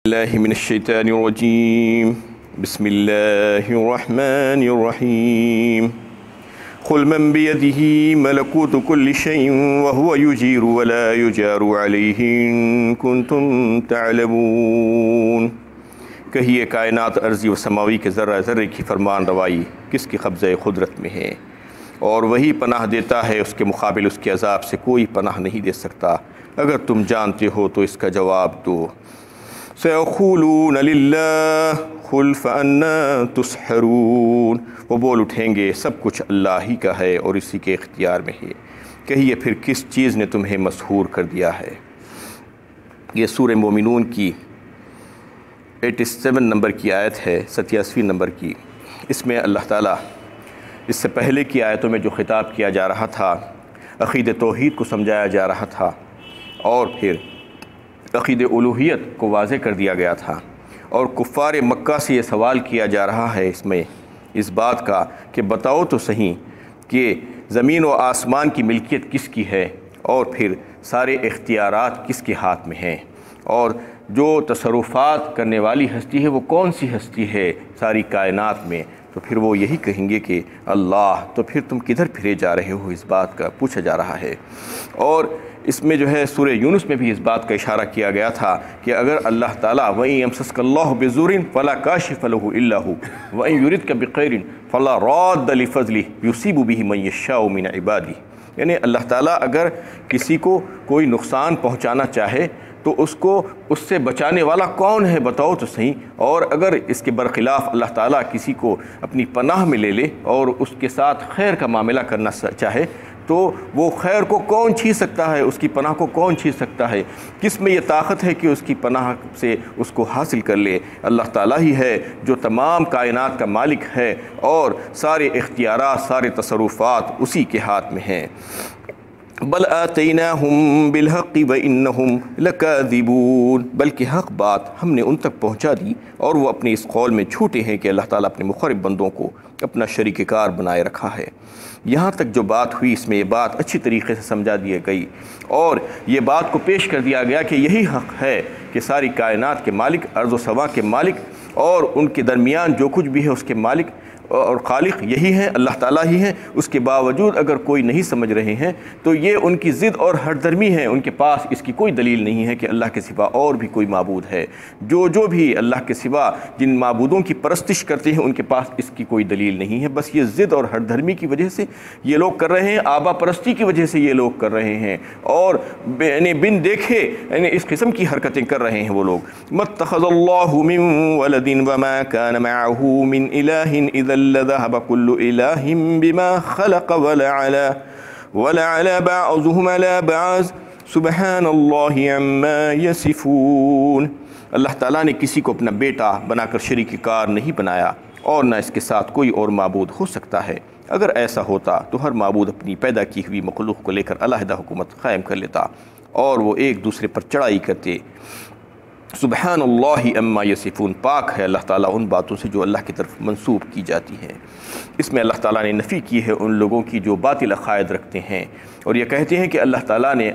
اللہ من الشیطان الرجیم بسم اللہ الرحمن الرحیم قل من بیدہ ملکوت کل شیء وہو یجیر ولا یجار علیہ ان کنتم تعلمون۔ کہیے کائنات ارضی و سماوی کے ذرہ ذرے کی فرمان روائی کس کی قبضہ قدرت میں ہے، اور وہی پناہ دیتا ہے، اس کے مقابل اس کے عذاب سے کوئی پناہ نہیں دے سکتا۔ اگر تم جانتے ہو تو اس کا جواب دو۔ سَيَقُولُونَ لِلَّهِ قُلْ فَأَنَّىٰ تُسْحَرُونَ، وہ بول اٹھیں گے سب کچھ اللہ ہی کا ہے اور اسی کے اختیار میں ہے، کہیے پھر کس چیز نے تمہیں مسحور کر دیا ہے۔ یہ سورہ مومنون کی 87 نمبر کی آیت ہے، 87 نمبر کی۔ اس میں اللہ تعالیٰ اس سے پہلے کی آیتوں میں جو خطاب کیا جا رہا تھا، عقید توحید کو سمجھایا جا رہا تھا، اور پھر عقید الوہیت کو واضح کر دیا گیا تھا، اور کفار مکہ سے یہ سوال کیا جا رہا ہے اس میں اس بات کا کہ بتاؤ تو صحیح کہ زمین و آسمان کی ملکیت کس کی ہے، اور پھر سارے اختیارات کس کے ہاتھ میں ہیں، اور جو تصرفات کرنے والی ہستی ہے وہ کون سی ہستی ہے ساری کائنات میں۔ تو پھر وہ یہی کہیں گے کہ اللہ۔ تو پھر تم کدھر پھرے جا رہے ہو، اس بات کا پوچھا جا رہا ہے۔ اور اس میں جو ہے سورہ یونس میں بھی اس بات کا اشارہ کیا گیا تھا کہ اگر اللہ تعالیٰ وَإِن يَمْسَسْكَ اللَّهُ بِضُرٍّ فَلَا كَاشِفَ لَهُ إِلَّا هُوَ وَإِن يُرِدْكَ بِخَيْرٍ فَلَا رَادَّ لِفَضْلِهِ يُصِيبُ بِهِ مَن يَشَاءُ مِنْ عِبَادِهِ، یعنی اللہ تعالیٰ اگر کسی کو کوئی نقصان پہنچانا چاہے تو اس کو اس سے بچانے والا کون ہے بتاؤ تو صحیح، اور اگر اس کے برخلاف اللہ تعالیٰ کسی کو اپنی پناہ میں لے لے اور اس کے ساتھ خیر کا معاملہ کرنا چاہے تو وہ خیر کو کون چھین سکتا ہے، اس کی پناہ کو کون چھین سکتا ہے؟ کس میں یہ طاقت ہے کہ اس کی پناہ سے اس کو حاصل کر لے؟ اللہ تعالیٰ ہی ہے جو تمام کائنات کا مالک ہے، اور سارے اختیارات سارے تصرفات اسی کے ہاتھ میں ہیں۔ بل آتیناہم بالحق وانہم لکاذبون، بلکہ حق بات ہم نے ان تک پہنچا دی اور وہ اپنے اس قول میں جھوٹے ہیں کہ اللہ تعالیٰ اپنے مقرب بندوں کو اپنا شریک کار بنائے رکھا ہے۔ یہاں تک جو بات ہوئی اس میں یہ بات اچھی طریقے سے سمجھا دی گئی، اور یہ بات کو پیش کر دیا گیا کہ یہی حق ہے کہ ساری کائنات کے مالک، ارض و سما کے مالک، اور ان کے درمیان جو کچھ بھی ہے اس کے مالک اور خالق یہی ہیں، اللہ تعالیٰ ہی ہیں۔ اس کے باوجود اگر کوئی نہیں سمجھ رہے ہیں تو یہ ان کی ضد اور ہٹ درمی ہے، ان کے پاس اس کی کوئی دلیل نہیں ہے کہ اللہ کے سوا اور بھی کوئی معبود ہے۔ جو بھی اللہ کے سوا جن معبودوں کی پرستش کرتے ہیں ان کے پاس اس کی کوئی دلیل نہیں ہے، بس یہ ضد اور ہٹ درمی کی وجہ سے یہ لوگ کر رہے ہیں، آبا پرستی کی وجہ سے یہ لوگ کر رہے ہیں، اور بن دیکھے اس قسم کی حرکتیں کر رہے ہیں وہ لوگ۔ مَتَّخَذَ اللَّهُ مِن وَلَدٍ وَمَا كَانَ مَعَهُ مِنْ إِلَٰهٍ إِذًا لذهب كل إله بما خلق ولعلى بعضهم على بعض سبحان الله عما يصفون۔ اللہ تعالیٰ نے کسی کو اپنا بیٹا بنا کر شریک کار نہیں بنایا، اور نہ اس کے ساتھ کوئی اور معبود ہو سکتا ہے۔ اگر ایسا ہوتا تو ہر معبود اپنی پیدا کی ہوئی مخلوق کو لے کر علیحدہ حکومت قائم کر لیتا اور وہ ایک دوسرے پر چڑھائی کرتے۔ سبحان اللہ عما یصفون، پاک ہے اللہ تعالیٰ ان باتوں سے جو اللہ کی طرف منسوب کی جاتی ہیں۔ اس میں اللہ تعالیٰ نے نفی کی ہے ان لوگوں کی جو باطل عقائد رکھتے ہیں اور یہ کہتے ہیں کہ اللہ تعالیٰ نے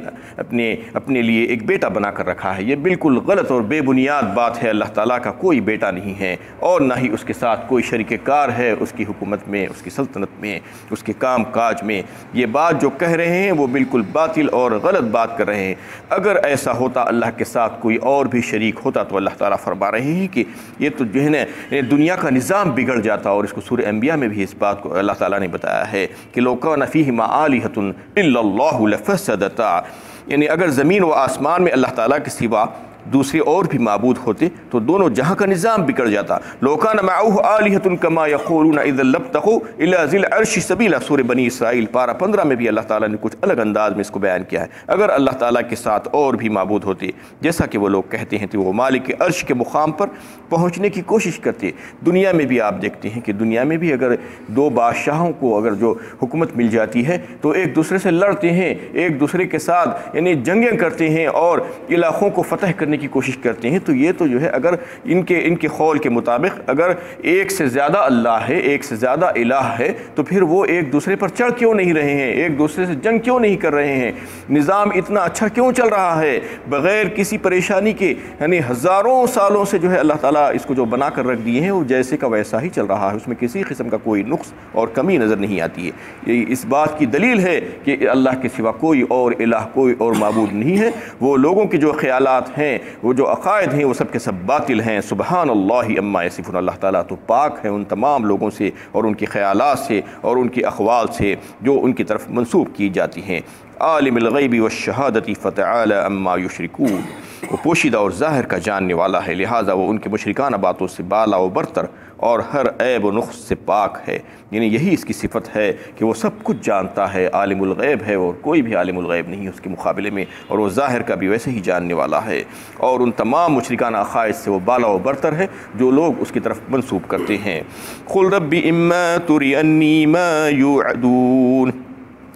اپنے لیے ایک بیٹا بنا کر رکھا ہے۔ یہ بالکل غلط اور بے بنیاد بات ہے۔ اللہ تعالیٰ کا کوئی بیٹا نہیں ہے، اور نہ ہی اس کے ساتھ کوئی شریک کار ہے اس کی حکومت میں، اس کی سلطنت میں، اس کے کام کاج میں۔ یہ بات جو کہہ رہے ہیں وہ بالکل باطل اور غلط بات کر رہے ہیں۔ اگر ایسا ہوتا اللہ کے ساتھ کوئی اور بھی شریک ہوتا تو اللہ تعالیٰ فرما رہے ہیں کہ یہ تو جو ہے نا دنیا کا نظام بگڑ جاتا، اور اس کو سورہ انبیاء میں بھی اس بات کو اللہ تعالیٰ نے بتایا ہے کہ لو کان فیہما آلہۃ الا اللہ لفسدتا، یعنی اگر زمین و آسمان میں اللہ تعالیٰ کے سوا دوسرے اور بھی معبود ہوتے تو دونوں جہاں کا نظام بگڑ جاتا۔ لو کان معہ آلہۃ کما یقولون اذا لابتغوا الی ذی العرش سبیلا، سورہ بنی اسرائیل پارہ 15 میں بھی اللہ تعالیٰ نے کچھ الگ انداز میں اس کو بیان کیا ہے۔ اگر اللہ تعالیٰ کے ساتھ اور بھی معبود ہوتے جیسا کہ وہ لوگ کہتے ہیں تو وہ مالک عرش کے مقام پر پہنچنے کی کوشش کرتے۔ دنیا میں بھی آپ دیکھتے ہیں کہ دنیا میں بھی اگر دو بادشاہوں کو اگر جو حکومت مل جاتی ہے تو ایک دوسرے سے لڑتے ہیں، ایک دوسرے کے ساتھ جنگیں کرتے ہیں اور علاقوں کو فتح کرنے کرنے کی کوشش کرتے ہیں تو یہ تو جو ہے اگر ان کے قول کے مطابق اگر ایک سے زیادہ اللہ ہے، ایک سے زیادہ الہ ہے، تو پھر وہ ایک دوسرے پر چڑھ کیوں نہیں رہے ہیں، ایک دوسرے سے جنگ کیوں نہیں کر رہے ہیں، نظام اتنا اچھا کیوں چل رہا ہے بغیر کسی پریشانی کے، یعنی ہزاروں سالوں سے جو ہے اللہ تعالیٰ اس کو جو بنا کر رکھ دیے ہیں وہ جیسے کا ویسا ہی چل رہا ہے، اس میں کسی قسم کا کوئی نقص اور کمی نظر نہیں آتی ہے۔ یہ اس بات کی دلیل ہے کہ اللہ کے سوا کوئی اور الہ، کوئی اور معبود نہیں ہے۔ وہ لوگوں کے جو خیالات ہیں، وہ جو عقائد ہیں، وہ سب کے سب باطل ہیں۔ سبحان اللہ اما یصفون، اللہ تعالیٰ تو پاک ہے ان تمام لوگوں سے اور ان کے خیالات سے اور ان کے اقوال سے جو ان کی طرف منسوب کی جاتی ہیں۔ عالم الغیب والشہادۃ فتعالی عما یشرکون، وہ پوشیدہ اور ظاہر کا جاننے والا ہے، لہٰذا وہ ان کے مشرکانہ باتوں سے بالا و برتر اور ہر عیب و نقص سے پاک ہے۔ یعنی یہی اس کی صفت ہے کہ وہ سب کچھ جانتا ہے، عالم الغیب ہے اور کوئی بھی عالم الغیب نہیں ہے اس کے مقابلے میں، اور وہ ظاہر کا بھی ویسے ہی جاننے والا ہے، اور ان تمام مشرکانہ عقائد سے وہ بالا و برتر ہے جو لوگ اس کی طرف منسوب کرتے ہیں۔ قل رب اما ترینی ما یوعدون،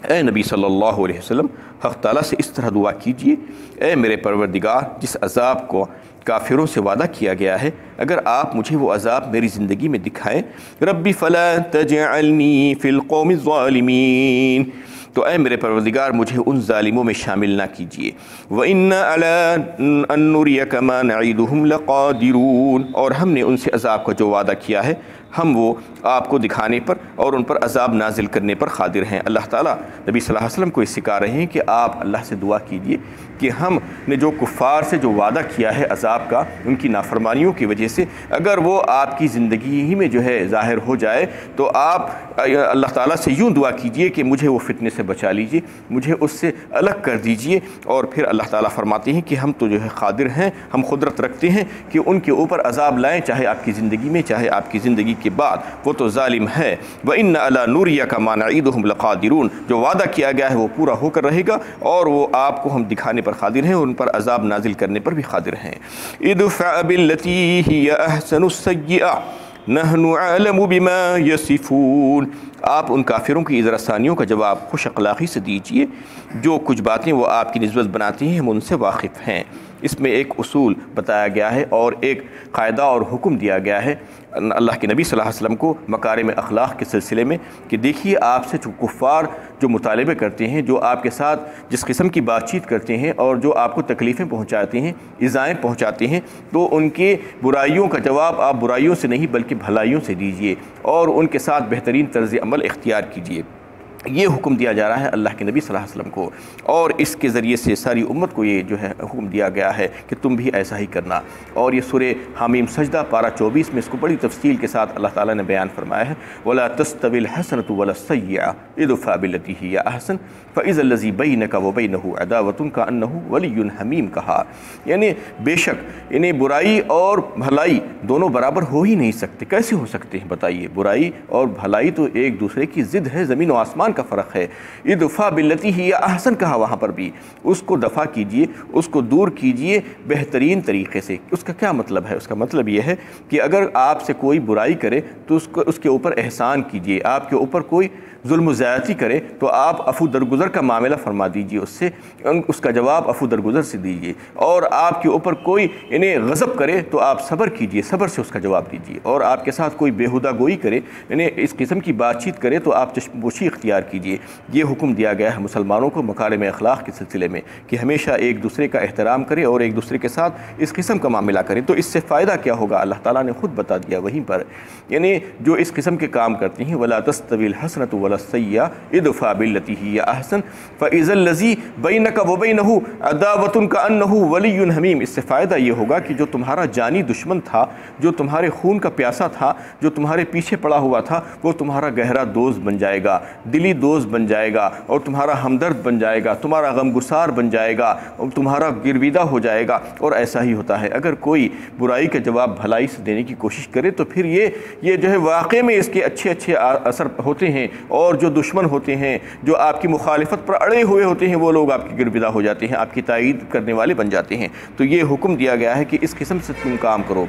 اے نبی صلی اللہ علیہ وسلم حق تعالیٰ سے اس طرح دعا کیجئے، اے میرے پروردگار جس عذاب کو کافروں سے وعدہ کیا گیا ہے اگر آپ مجھے وہ عذاب میری زندگی میں دکھائیں، ربی فلا تجعلنی فی القوم الظالمین، تو اے میرے پروردگار مجھے ان ظالموں میں شامل نہ کیجیے۔ وَإِنَّا عَلَىٰ أَن نُّرِيَكَ مَا نَعِدُهُمْ لَقَادِرُونَ، اور ہم نے ان سے عذاب کا جو وعدہ کیا ہے ہم وہ آپ کو دکھانے پر اور ان پر عذاب نازل کرنے پر قادر ہیں۔ اللہ تعالیٰ نبی صلی اللہ علیہ وسلم کو اس سکھا رہے ہیں کہ آپ اللہ سے دعا کیجئے کہ ہم نے جو کفار سے جو وعدہ کیا ہے عذاب کا ان کی نافرمانیوں کی وجہ سے، اگر وہ آپ کی زندگی ہی میں جو ہے ظاہر ہو جائے تو آپ اللہ تعالیٰ سے یوں دعا کیجئے کہ مجھے وہ فتنے سے بچا لیجئے، مجھے اس سے الگ کر دیجئے۔ اور پھر اللہ تعالیٰ فرماتے ہیں کہ ہم تو جو ہے قادر ہیں، ہم قدرت رکھتے ہیں کہ ان کے اوپر عذاب لائیں، چاہے آپ کی زندگی میں چاہے آپ کی زندگی کے بعد، وہ تو ظالم ہے۔ وَإِنَّ عَلَىٰ نُّرِيَكَ مَا نَعِدُهُمْ لَقَادِرُونَ، جو وعدہ کیا گیا ہے وہ پورا ہو کر رہے گا اور وہ آپ کو ہم دکھانے پر قادر ہیں اور ان پر عذاب نازل کرنے پر بھی قادر ہیں۔ ادفع بالتي هي احسن السيئة نحن اعلم بما يصفون، آپ ان کافروں کی ادرسانیوں کا جواب خوش اخلاقی سے دیجئے، جو کچھ باتیں وہ آپ کی نسبت بناتی ہیں ہم ان سے واقف ہیں۔ اس میں ایک اصول بتایا گیا ہے اور ایک قاعدہ اور حکم دیا گیا ہے اللہ کے نبی صلی اللہ علیہ وسلم کو مکارم اخلاق کے سلسلے میں، کہ دیکھیے آپ سے جو کفار جو مطالبے کرتے ہیں، جو آپ کے ساتھ جس قسم کی بات چیت کرتے ہیں اور جو آپ کو تکلیفیں پہنچاتے ہیں، ایذائیں پہنچاتے ہیں، تو ان کے برائیوں کا جواب آپ برائیوں سے نہیں بلکہ بھلائیوں سے دیجئے اور ان کے ساتھ بہترین طرز عمل اختیار کیجئے۔ یہ حکم دیا جا رہا ہے اللہ کے نبی صلی اللہ علیہ وسلم کو، اور اس کے ذریعے سے ساری امت کو یہ جو ہے حکم دیا گیا ہے کہ تم بھی ایسا ہی کرنا۔ اور یہ سورہ حامیم سجدہ پارہ 24 میں اس کو بڑی تفصیل کے ساتھ اللہ تعالیٰ نے بیان فرمایا ہے، وَلَا تَسْتَوِي الْحَسَنَةُ وَلَا السَّيِّئَةُ ادْفَعْ بِالَّتِي هِيَ أَحْسَنُ فَإِذَا الَّذِي بَيْنَكَ وَبَيْنَهُ عَدَاوَةٌ كَأَنَّهُ وَلِيٌّ حَمِيمٌ کہا، یعنی بے شک برائی اور بھلائی دونوں برابر ہو ہی نہیں سکتے۔ کیسے ہو سکتے ہیں بتائیے؟ برائی اور بھلائی تو ایک دوسرے کی ضد ہے، زمین و آسمان کا فرق ہے۔ ادفع باللتی ہی احسن کہا، وہاں پر بھی اس کو دفع کیجئے، اس کو دور کیجئے بہترین طریقے سے۔ اس کا کیا مطلب ہے؟ اس کا مطلب یہ ہے کہ اگر آپ سے کوئی برائی کرے تو اس کے اوپر احسان کیجئے، آپ کے اوپر کوئی ظلم و زیادتی کرے تو آپ عفو درگزر کا معاملہ فرما دیجئے، اس کا جواب عفو درگزر سے دیجئے، اور آپ کے اوپر کوئی غضب کرے تو آپ صبر کیجئے، صبر سے اس کا جواب دیجئے، اور آپ کے ساتھ کوئی بےہودہ گوئی کرے، اس قسم کی بات چیت کرے تو آپ چشم پوشی اختیار کیجئے۔ یہ حکم دیا گیا ہے مسلمانوں کو مکارم اخلاق کے سلسلے میں کہ ہمیشہ ایک دوسرے کا احترام کرے اور ایک دوسرے کے ساتھ اس قسم کا معاملہ کرے۔ تو اس سے فائدہ کیا ہوگا اللہ تعالیٰ نے خود بتا دیا وہیں پر، جو اس قسم کے کام کرتے ہیں وَلَا تَسْتَوِي الْحَسَنَةُ وَلَا السَّيِّئَةُ ادْفَعْ بِالَّتِي هِيَ أَحْسَنُ فَإِذَا الَّذِي بَيْنَكَ وَبَيْنَهُ عَدَاوَةٌ كَأَنَّهُ وَلِيٌّ حَمِيمٌ، اس سے فائدہ یہ ہوگا کہ جو تمہارا جانی دشمن تھا، جو تمہارے خون کا پیاسا تھا، جو تمہارے پیچھے پڑا ہوا تھا، وہ تمہارا گہرا دوست بن جائے گا، دلی دوست بن جائے گا، اور تمہارا ہمدرد بن جائے گا، تمہارا غمگسار بن جائے گا، اور تمہارا گرویدہ ہو جائے گا۔ اور ایسا ہی ہوتا ہے، اگر کوئی برائی کا جواب بھلائی سے دینے کی کوشش کرے تو پھر یہ جو ہے واقع میں اس کے اچھے اثر ہوتے ہیں، اور جو دشمن ہوتے ہیں، جو آپ کی مخالفت پر اڑے ہوئے ہوتے ہیں، وہ لوگ آپ کی گرویدہ ہو جاتے ہیں، آپ کی تائید کرنے والے بن جاتے ہیں۔ تو یہ حکم دیا گیا ہے کہ اس قسم سے تم کام کرو۔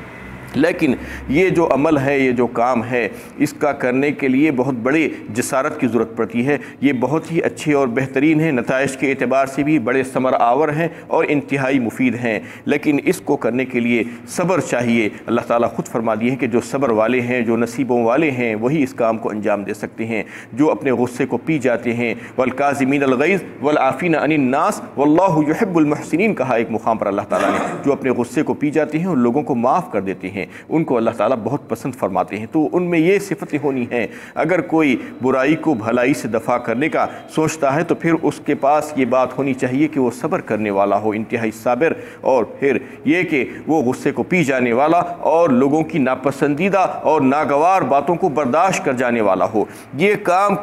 لیکن یہ جو عمل ہے، یہ جو کام ہے، اس کا کرنے کے لیے بہت بڑے جسارت کی ضرورت پڑتی ہے۔ یہ بہت ہی اچھے اور بہترین ہیں، نتائج کے اعتبار سے بھی بڑے ثمر آور ہیں اور انتہائی مفید ہیں، لیکن اس کو کرنے کے لیے صبر چاہیے۔ اللہ تعالیٰ خود فرما دیے ہیں کہ جو صبر والے ہیں، جو نصیبوں والے ہیں، وہی اس کام کو انجام دے سکتے ہیں۔ جو اپنے غصے کو پی جاتے ہیں، والکاظمین الغیظ والعافین عن الناس واللہ یحب المحسنین، کہا ایک مقام پر اللہ تعالیٰ نے، جو اپنے غصے کو پی جاتے ہیں اور لوگوں کو معاف کر دیتے ہیں، ان کو اللہ تعالیٰ بہت پسند فرماتے ہیں۔ تو ان میں یہ صفتیں ہونی ہیں۔ اگر کوئی برائی کو بھلائی سے دفع کرنے کا سوچتا ہے تو پھر اس کے پاس یہ بات ہونی چاہیے کہ وہ صبر کرنے والا ہو، انتہائی صابر، اور پھر یہ کہ وہ غصے کو پی جانے والا اور لوگوں کی ناپسندیدہ اور ناگوار باتوں کو برداشت کر جانے والا ہو۔ یہ کام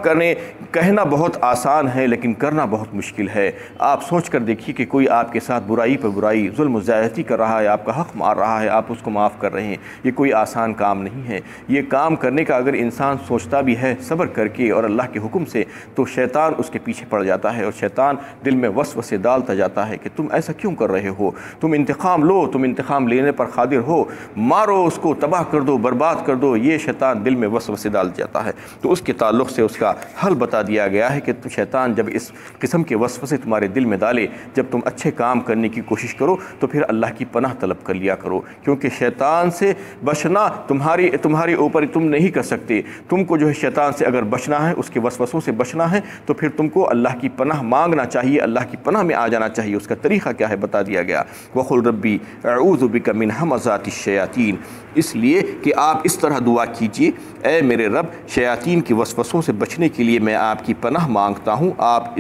کہنا بہت آسان ہے لیکن کرنا بہت مشکل ہے۔ آپ سوچ کر دیکھیے کہ کوئی آپ کے ساتھ برائی پر برائی، ظلم و زیادتی کر رہا ہے، آپ کا حق مار رہا ہے، آپ اس کو معاف کر رہے ہیں۔ یہ کوئی آسان کام نہیں ہے۔ یہ کام کرنے کا اگر انسان سوچتا بھی ہے صبر کر کے اور اللہ کے حکم سے، تو شیطان اس کے پیچھے پڑ جاتا ہے اور شیطان دل میں وسوسے ڈالتا جاتا ہے کہ تم ایسا کیوں کر رہے ہو، تم انتقام لو، تم انتقام لینے پر قادر ہو، مارو اس کو، تباہ کر دو، برباد کر دو۔ یہ شیطان دل میں وسوسے ڈال جاتا ہے۔ تو اس کے تعلق سے اس کا حل بتا دیا گیا ہے کہ شیطان جب اس قسم کے وسوسے تمہارے دل میں ڈالے، جب تم اچھے کام کرنے کی کوشش کرو تو پھر اللہ کی پناہ طلب کر لیا کرو، کیونکہ شیطان سے بچنا تمہارے اوپر تم نہیں کر سکتے۔ تم کو جو ہے شیطان سے اگر بچنا ہے، اس کے وسوسوں سے بچنا ہے، تو پھر تم کو اللہ کی پناہ مانگنا چاہیے، اللہ کی پناہ میں آ جانا چاہیے۔ اس کا طریقہ کیا ہے بتا دیا گیا، وَقُلْ رَبِّ أَعُوذُ بِكَ مِنْ ہَمَزَاتِ الشَّيَاطِينِ، اس لیے کہ آپ اس طرح دعا کیجئے، اے میرے رب، شیاطین کے وسوسوں سے بچنے کے لیے میں آپ کی پناہ مانگتا ہوں، آپ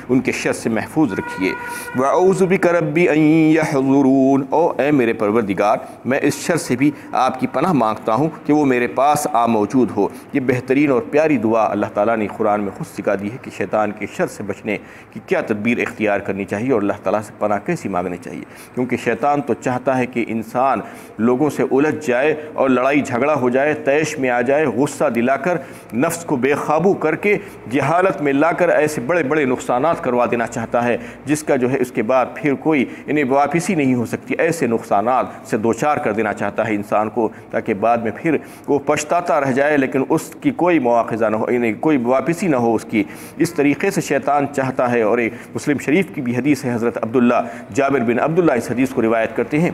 ان کے شر سے محفوظ رکھیے۔ وَأَعُوذُ بِكَ رَبِّ أَن يَحْضُرُونِ، او اے میرے پروردگار، میں اس شر سے بھی آپ کی پناہ مانگتا ہوں کہ وہ میرے پاس موجود ہو۔ یہ بہترین اور پیاری دعا اللہ تعالیٰ نے قرآن میں خود سکھا دی ہے کہ شیطان کے شر سے بچنے کی کیا تدبیر اختیار کرنی چاہیے اور اللہ تعالیٰ سے پناہ کیسی مانگنی چاہیے، کیونکہ شیطان تو چاہتا ہے کہ انسان لوگوں سے الجھ جائے اور لڑائی جھگڑا ہو جائے، طیش میں آ جائے، غصہ دلا کر نفس کو بے قابو کر کے جہالت میں لا کر ایسے بڑے بڑے نقصانات کروا دینا چاہتا ہے جس کا جو ہے اس کے بعد پھر کوئی انہیں واپسی نہیں ہو سکتی۔ ایسے نقصانات سے دوچار کر دینا چاہتا ہے انسان کو، تاکہ بعد میں پھر وہ پچھتاتا رہ جائے لیکن اس کی کوئی مواخذہ نہ ہو، انہیں کوئی واپسی نہ ہو اس کی۔ اس طریقے سے شیطان چاہتا ہے۔ اور ایک مسلم شریف کی بھی حدیث ہے، حضرت جابر بن عبداللہ اس حدیث کو روایت کرتے ہیں،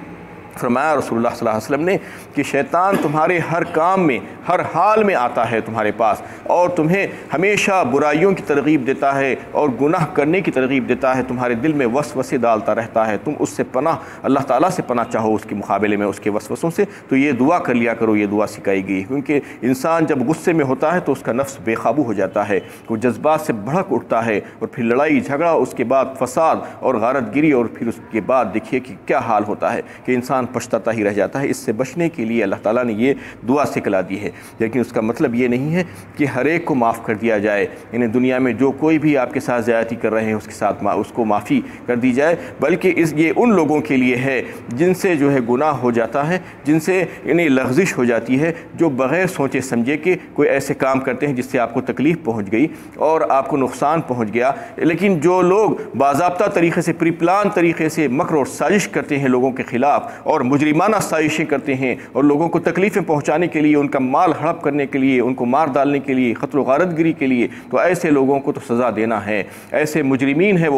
فرمایا رسول اللہ صلی اللہ علیہ وسلم نے کہ شیطان تمہارے ہر کام میں، ہر حال میں آتا ہے تمہارے پاس، اور تمہیں ہمیشہ برائیوں کی ترغیب دیتا ہے اور گناہ کرنے کی ترغیب دیتا ہے، تمہارے دل میں وسوسے ڈالتا رہتا ہے۔ تم اس سے پناہ، اللہ تعالیٰ سے پناہ چاہو اس کے مقابلے میں، اس کے وسوسوں سے۔ تو یہ دعا کر لیا کرو، یہ دعا سکھائی گئی، کیونکہ انسان جب غصے میں ہوتا ہے تو اس کا نفس بے قابو ہو جاتا ہے، وہ جذبات سے بھڑک اٹھتا ہے اور پھر لڑائی جھگڑا، اس کے بعد فساد اور غارت گری، اور پھر اس کے بعد دیکھیے کہ کیا حال ہوتا ہے کہ انسان پچھتاتا ہی رہ جاتا ہے۔ اس سے بچنے کے لیے اللہ تعالیٰ نے یہ دعا سکھلا دی ہے، لیکن اس کا مطلب یہ نہیں ہے کہ ہر ایک کو معاف کر دیا جائے، یعنی دنیا میں جو کوئی بھی آپ کے ساتھ زیادتی کر رہے ہیں اس کے ساتھ اس کو معافی کر دی جائے، بلکہ یہ ان لوگوں کے لیے ہے جن سے جو ہے گناہ ہو جاتا ہے، جن سے یعنی لغزش ہو جاتی ہے، جو بغیر سوچے سمجھے کہ کوئی ایسے کام کرتے ہیں جس سے آپ کو تکلیف پہنچ گئی اور آپ کو نقصان پہنچ گیا، لیکن جو لوگ باضابطہ طریقے سے، پری پلان طریقے سے مکر اور سازش کرتے ہیں لوگوں کے خلاف اور مجرمانہ سازشیں کرتے ہیں اور لوگوں کو تکلیفیں پہنچانے کے لیے، ان کا مال ہڑپ کرنے کے لیے، ان کو مار ڈالنے کے لیے، قتل و غارت گری کے لیے، تو ایسے لوگوں کو تو سزا دینا ہے۔ ایسے مجرمین ہیں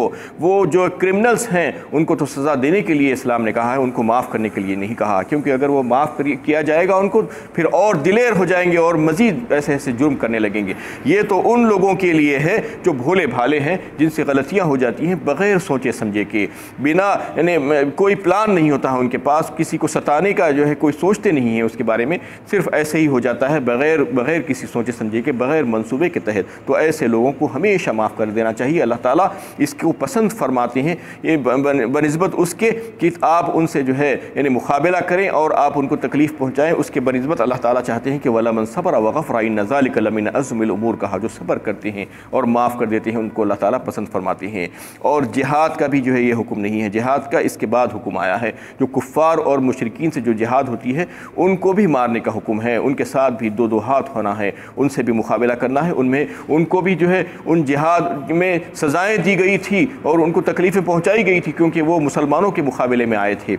وہ جو کرمنلز ہیں، ان کو تو سزا دینے کے لیے اسلام نے کہا ہے، ان کو معاف کرنے کے لیے نہیں کہا، کیونکہ اگر وہ معاف کیا جائے گا ان کو، پھر اور دلیر ہو جائیں گے اور مزید ایسے جرم کرنے لگیں گے۔ یہ تو ان لوگوں کے لیے ہے جو بھولے بھالے ہیں، جن سے غلطیاں ہو جاتی ہیں بغیر سوچے سمجھے کے، بنا یعنی کوئی پلان نہیں ہوتا ہے ان کے پاس، کسی کو ستانے کا جو ہے کوئی سوچتے نہیں ہیں اس کے بارے میں، صرف ایسے ہی ہو جاتا ہے بغیر کسی سوچے سمجھے کے، بغیر منصوبے کے تحت۔ تو ایسے لوگوں کو ہمیشہ معاف کر دینا چاہیے۔ اللہ تعالیٰ اس کو پسند فرماتے ہیں، یہ بنسبت اس کے کہ آپ ان سے جو ہے یعنی مقابلہ کریں اور آپ ان کو تکلیف پہنچائیں، اس کے بنسبت اللہ تعالیٰ چاہتے ہیں کہ وَلَمَنْ صَبَرَ وَغَفَرَ إِنَّ ذَلِكَ لَمِنْ عَزْمِ الْأُمُورِ، کہا جو صبر کرتے ہیں اور معاف کر دیتے ہیں ان کو اللہ تعالیٰ پسند فرماتے ہیں۔ اور جہاد کا بھی جو ہے یہ حکم نہیں ہے، جہاد کا اس کے بعد حکم آیا ہے، جو کفار اور مشرکین سے جو جہاد ہوتی ہے ان کو بھی مارنے کا حکم ہے، ان کے ساتھ بھی دو ہاتھ ہونا ہے، ان سے بھی مقابلہ کرنا ہے، ان کو بھی جو ہے ان جہاد میں سزائیں دی گئی تھی اور ان کو تکلیفیں پہنچائی گئی تھی کیونکہ وہ مسلمانوں کے مقابلے میں آئے تھے۔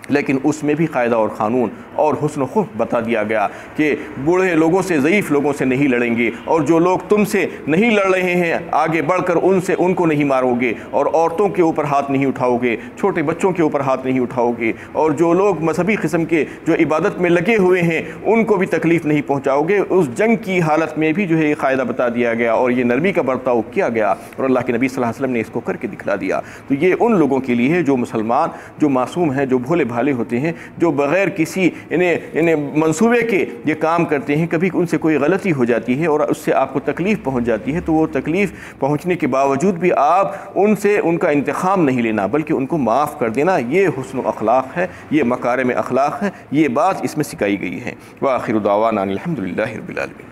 لیکن اس میں بھی قاعدہ اور قانون اور حسن و خلق بتا دیا گیا کہ بوڑھے لوگوں سے، ضعیف لوگوں سے نہیں لڑیں گے، اور جو لوگ تم سے نہیں لڑ رہے ہیں آگے بڑھ کر ان کو نہیں مارو گے، اور عورتوں کے اوپر ہاتھ نہیں اٹھاؤ گے، چھوٹے بچوں کے اوپر ہاتھ نہیں اٹھاؤ گے، اور جو لوگ مذہبی قسم کے جو عبادت میں لگے ہوئے ہیں ان کو بھی تکلیف نہیں پہنچاؤ گے۔ اس جنگ کی حالت میں بھی جو ہے یہ قاعدہ بتا دیا گیا اور یہ نرمی کا برتاؤ کیا گیا، اور اللہ کے نبی صلی اللہ علیہ وسلم نے اس کو کر کے دکھلا دیا۔ تو یہ ان لوگوں کے لیے ہے جو مسلمان، جو معصوم ہیں، جو بھولے بھالے ہوتے ہیں، جو بغیر کسی انہیں منصوبے کے یہ کام کرتے ہیں۔ کبھی ان سے کوئی غلطی ہو جاتی ہے اور اس سے آپ کو تکلیف پہنچ جاتی ہے، تو وہ تکلیف پہنچنے کے باوجود بھی آپ ان سے ان کا انتقام نہیں لینا بلکہ ان کو معاف کر دینا، یہ حسن و اخلاق ہے، یہ مکارم اخلاق ہے، یہ بات اس میں سکھائی گئی ہے۔ وآخر دعوانا الحمد للہ رب العالمین۔